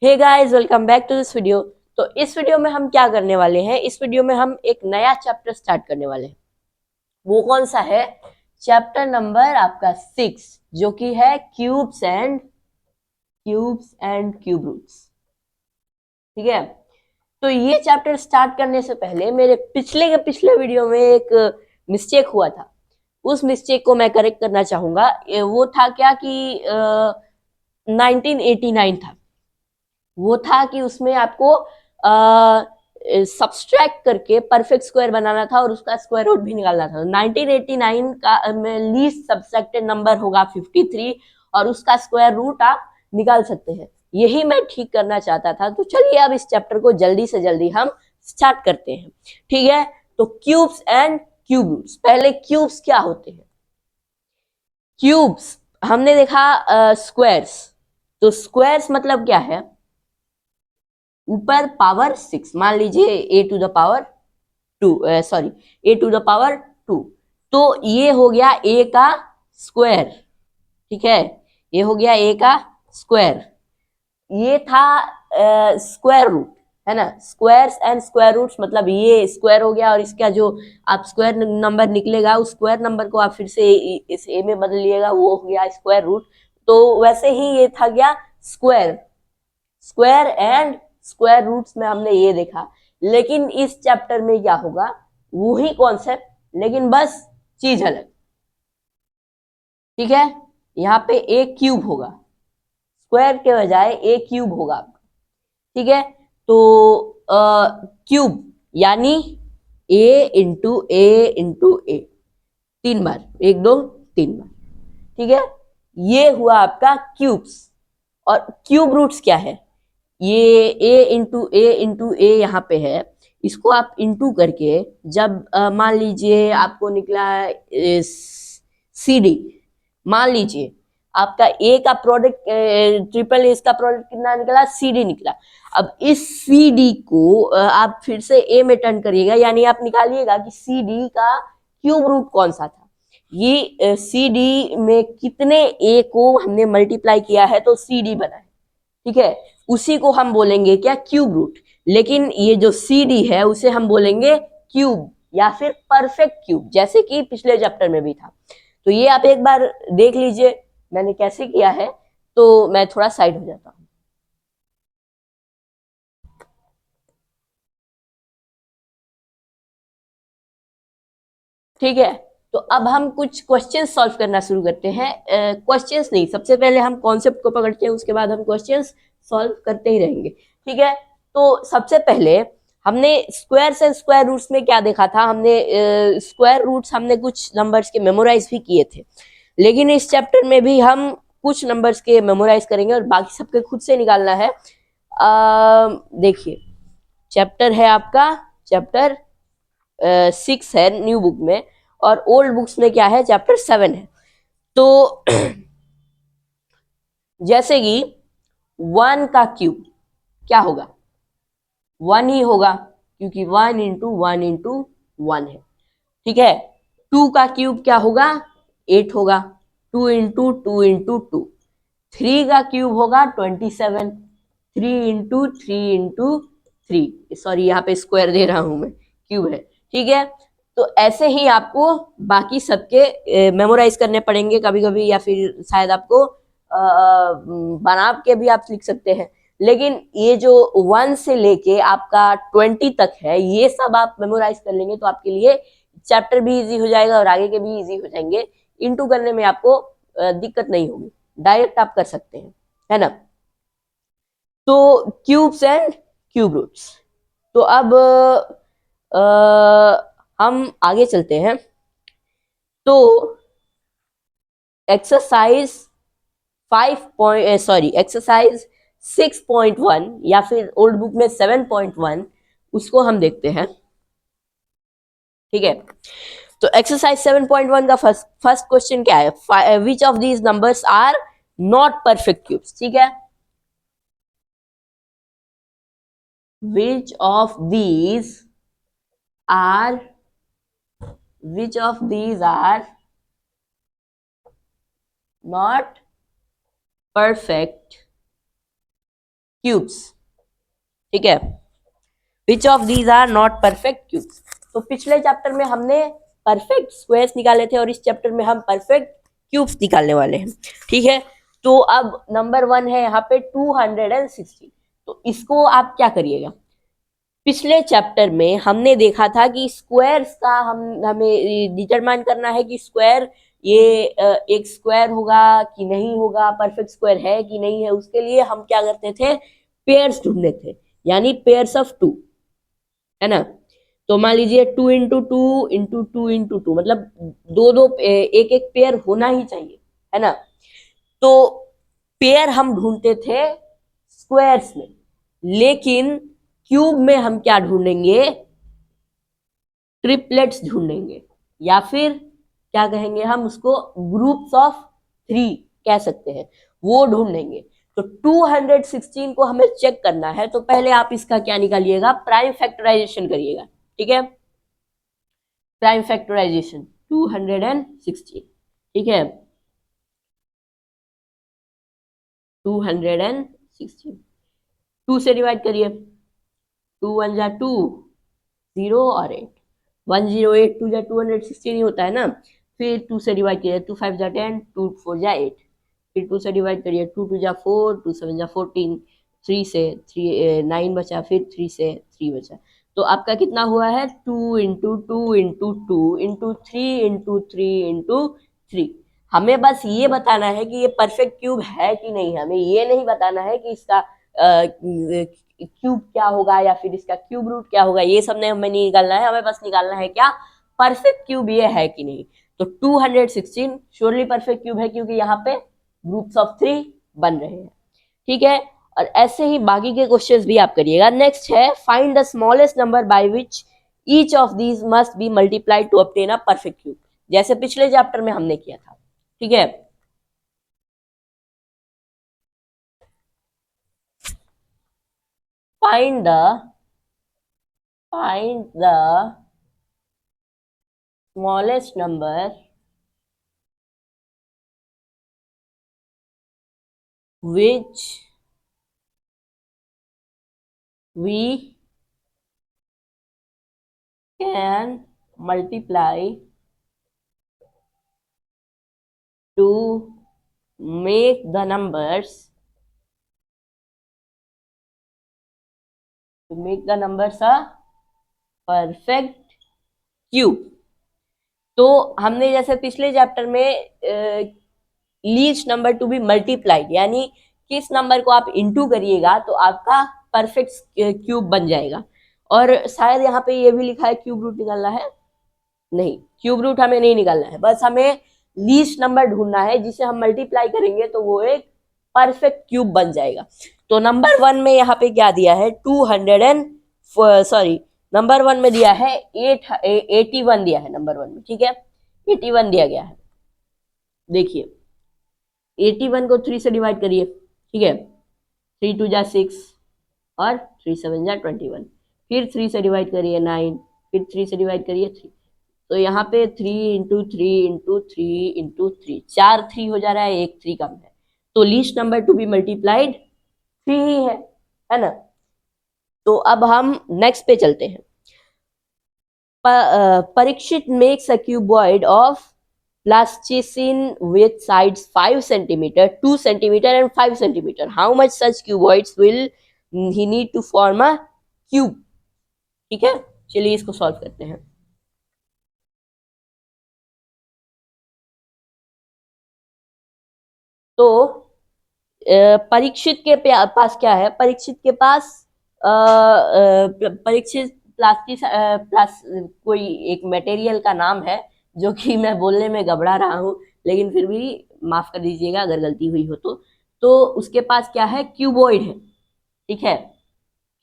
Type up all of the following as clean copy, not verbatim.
Hey guys, welcome back to this video. तो इस video में हम क्या करने वाले हैं, इस वीडियो में हम एक नया चैप्टर स्टार्ट करने वाले हैं। वो कौन सा है? चैप्टर नंबर आपका 6, जो कि है क्यूब रूट्स। ठीक है। तो ये चैप्टर स्टार्ट करने से पहले मेरे पिछले वीडियो में एक मिस्टेक हुआ था। उस मिस्टेक को मैं करेक्ट करना चाहूंगा। वो था क्या कि 1989 था। वो था कि उसमें आपको सब्सट्रैक्ट करके परफेक्ट स्क्वायर बनाना था और उसका स्क्वायर रूट भी निकालना था। 1989 का में लीस्ट सब्सट्रैक्टेड नंबर होगा 53 और उसका स्क्वायर रूट आप निकाल सकते हैं। यही मैं ठीक करना चाहता था। तो चलिए अब इस चैप्टर को जल्दी से जल्दी हम स्टार्ट करते हैं। ठीक है। तो क्यूब्स एंड क्यूब रूट्स। पहले क्यूब्स क्या होते हैं? क्यूब्स हमने देखा स्क्वायर्स। तो स्क्वायर्स मतलब क्या है? ऊपर पावर 6, मान लीजिए A to the power 2, sorry A to the power 2। तो ये हो गया ए का स्क्वायर। ठीक है, ये हो गया ए का स्क्वायर। ये था स्क्वायर रूट, है ना। स्क्वायर्स एंड स्क्वायर रूट्स मतलब ये स्क्वायर हो गया और इसका जो आप स्क्वायर नंबर निकलेगा उस स्क्वायर नंबर को आप फिर से इस ए में बदलिएगा, वो हो गया स्क्वायर रूट। तो वैसे ही ये था गया square. Square and square roots में हमने ये देखा। लेकिन इस चैप्टर में क्या होगा? वही कॉन्सेप्ट, लेकिन बस चीज अलग। ठीक है। यहाँ पे ए क्यूब होगा, स्क्वायर के बजाय ए क्यूब होगा। ठीक है। तो क्यूब यानी ए इंटू ए, 3 बार, 1 2 3 बार। ठीक है। ये हुआ आपका क्यूब्स। और क्यूब रूट्स क्या है? ये ए इंटू ए यहाँ पे है। इसको आप इंटू करके जब मान लीजिए आपको निकला सी डी। मान लीजिए आपका ए का प्रोडक्ट, ट्रिपल एस का प्रोडक्ट कितना निकला? सी डी निकला। अब इस सी डी को आप फिर से ए में टर्न करिएगा, यानी आप निकालिएगा कि सी डी का क्यूब रूट कौन सा था। ये सी डी में कितने ए को हमने मल्टीप्लाई किया है तो सी डी बना है। ठीक है। उसी को हम बोलेंगे क्या? Cube root. लेकिन ये जो सी डी है उसे हम बोलेंगे क्यूब या फिर परफेक्ट क्यूब, जैसे कि पिछले चैप्टर में भी था। तो ये आप एक बार देख लीजिए मैंने कैसे किया है। तो मैं थोड़ा साइड हो जाता हूं। ठीक है। तो अब हम कुछ क्वेश्चन सॉल्व करना शुरू करते हैं। क्वेश्चंस नहीं, सबसे पहले हम कॉन्सेप्ट को पकड़ते हैं, उसके बाद हम क्वेश्चंस सॉल्व करते ही रहेंगे। ठीक है। तो सबसे पहले हमने स्क्वायर्स एंड स्क्वायर रूट्स में क्या देखा था? हमने स्क्वायर रूट्स हमने कुछ नंबर्स के मेमोराइज भी किए थे। लेकिन इस चैप्टर में भी हम कुछ नंबर्स के मेमोराइज करेंगे और बाकी सबके खुद से निकालना है। देखिए, चैप्टर है आपका चैप्टर 6 है न्यू बुक में, और ओल्ड बुक्स में क्या है? चैप्टर 7 है। तो जैसे कि 1 का क्यूब क्या होगा? 1 ही होगा, क्योंकि 1 इंटू 1 है। ठीक है। 2 का क्यूब क्या होगा? 8 होगा। 2 इंटू 2 इंटू 2। 3 का क्यूब होगा 27। 3 इंटू 3 इंटू 3, सॉरी यहाँ पे स्क्वायर दे रहा हूं मैं, क्यूब है। ठीक है। तो ऐसे ही आपको बाकी सबके मेमोराइज करने पड़ेंगे कभी कभी, या फिर शायद आपको बना के भी आप लिख सकते हैं। लेकिन ये जो 1 से लेके आपका 20 तक है, ये सब आप मेमोराइज कर लेंगे तो आपके लिए चैप्टर भी इजी हो जाएगा और आगे के भी इजी हो जाएंगे। इंटू करने में आपको दिक्कत नहीं होगी, डायरेक्ट आप कर सकते हैं, है ना। तो क्यूब्स एंड क्यूब रूट्स। तो अब हम आगे चलते हैं। तो एक्सरसाइज 6.1 या फिर ओल्ड बुक में 7.1, उसको हम देखते हैं। ठीक है। तो एक्सरसाइज 7.1 का फर्स्ट क्वेश्चन क्या है? Which of these numbers are not perfect cubes? ठीक है। Which of these are which of these are not perfect cubes, ठीक है। Which of these are not perfect cubes. तो पिछले चैप्टर में हमने परफेक्ट स्क्वायर्स निकाले थे और इस चैप्टर में हम परफेक्ट क्यूब्स निकालने वाले हैं, ठीक है। तो अब नंबर 1 है यहाँ पे 216। तो इसको आप क्या करिएगा, पिछले चैप्टर में हमने देखा था कि स्क्वायर्स का हमें डिटरमाइन करना है कि स्क्वायर ये एक स्क्वायर होगा कि नहीं होगा, परफेक्ट स्क्वायर है कि नहीं है। उसके लिए हम क्या करते थे, पेयर्स ढूंढने थे, यानी पेयर्स ऑफ 2, है ना। तो मान लीजिए 2 into two into two into two, मतलब दो दो एक एक पेयर होना ही चाहिए, है ना। तो पेयर हम ढूंढते थे स्क्वायर्स में, लेकिन क्यूब में हम क्या ढूंढेंगे, ट्रिपलेट्स ढूंढेंगे, या फिर क्या कहेंगे हम उसको, ग्रुप्स ऑफ 3 कह सकते हैं, वो ढूंढेंगे। तो 216 को हमें चेक करना है, तो पहले आप इसका क्या निकालिएगा, प्राइम फैक्टराइजेशन करिएगा, ठीक है। प्राइम फैक्टराइजेशन 216, ठीक है। 216 2 से डिवाइड करिए, 2 1 जा 2, 0 और 8, 108, 2 जा 216 ही होता है ना। फिर 2 से डिवाइड करिए, 2 5 जा 10, 2 4 जा 8, फिर 2 से डिवाइड करिए, 2 2 जा 4, 2 7 जा 14, 3 से 9 बचा, फिर 3 से 3 बचा। तो आपका कितना हुआ है, 2 into two into two into three into three into three. हमें बस ये बताना है कि ये परफेक्ट क्यूब है कि नहीं, हमें ये नहीं बताना है कि इसका क्यूब क्या होगा या फिर इसका क्यूब रूट क्या होगा, ये सब नहीं हमें नहीं निकालना है। हमें बस निकालना है क्या, परफेक्ट क्यूब ये है कि नहीं। तो 216 श्योरली परफेक्ट क्यूब है, क्योंकि यहाँ पे ग्रुप्स ऑफ 3 बन रहे हैं, ठीक है। और ऐसे ही बाकी के क्वेश्चंस भी आप करिएगा। नेक्स्ट है, find the smallest number by which each of these must be multiplied to obtain a perfect cube, जैसे पिछले चैप्टर में हमने किया था, ठीक है। फाइंड द smallest number which we can multiply to make the numbers a perfect cube। तो हमने जैसे पिछले चैप्टर में least number to be multiplied, यानी किस नंबर को आप इंटू करिएगा तो आपका परफेक्ट क्यूब बन जाएगा। और शायद यहाँ पे ये भी लिखा है क्यूब रूट निकालना है, नहीं, क्यूब रूट हमें नहीं निकालना है, बस हमें लीस्ट नंबर ढूंढना है जिसे हम मल्टीप्लाई करेंगे तो वो एक परफेक्ट क्यूब बन जाएगा। तो नंबर 1 में यहाँ पे क्या दिया है, 200 एंड सॉरी नंबर 1 में दिया है 81 दिया है नंबर 1 में, ठीक है। 81 दिया गया है, देखिए 81 को 3 से डिवाइड करिए, ठीक है। 3 2 जा 6 और 3 7 जा 21, फिर 3 से डिवाइड करिए 9, फिर 3 से डिवाइड करिए 3। तो यहाँ पे 3 into three into three into three, 4 3 हो जा रहा है, एक 3 कम है, तो least number to be multiplied 3 ही है ना। तो अब हम नेक्स्ट पे चलते हैं। Parikshit makes a cuboid of plasticine with sides 5 centimeter, 2 centimeter and 5 centimeter. How much such cuboids will he need to form a cube? ठीक है, चलिए इसको सॉल्व करते हैं। तो परीक्षित के पास क्या है, परीक्षित के पास परीक्षित कोई एक मटेरियल का नाम है जो कि मैं बोलने में घबरा रहा हूँ, लेकिन फिर भी माफ कर दीजिएगा अगर गलती हुई हो तो उसके पास क्या है, क्यूबॉइड है, ठीक है,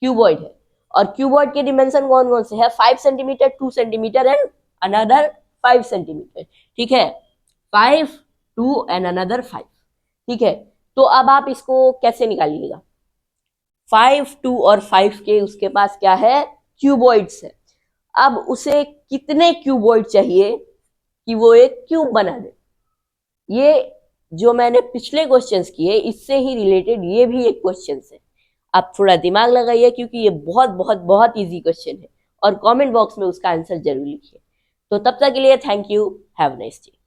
क्यूबॉइड है। और क्यूबॉइड के डिमेंशन कौन कौन से है, 5 centimetre, 2 centimetre and another 5 centimetre, ठीक है, 5 2 एंड अनदर 5, ठीक है। तो अब आप इसको कैसे निकालिएगा, 5 2 और 5 के उसके पास क्या है, क्यूबॉइड्स है। अब उसे कितने क्यूबॉइड चाहिए कि वो एक क्यूब बना दे, ये जो मैंने पिछले क्वेश्चंस किए इससे ही रिलेटेड ये भी एक क्वेश्चन है। आप थोड़ा दिमाग लगाइए क्योंकि ये बहुत बहुत बहुत इजी क्वेश्चन है, और कमेंट बॉक्स में उसका आंसर जरूर लिखिए। तो तब तक के लिए thank you, have a nice day.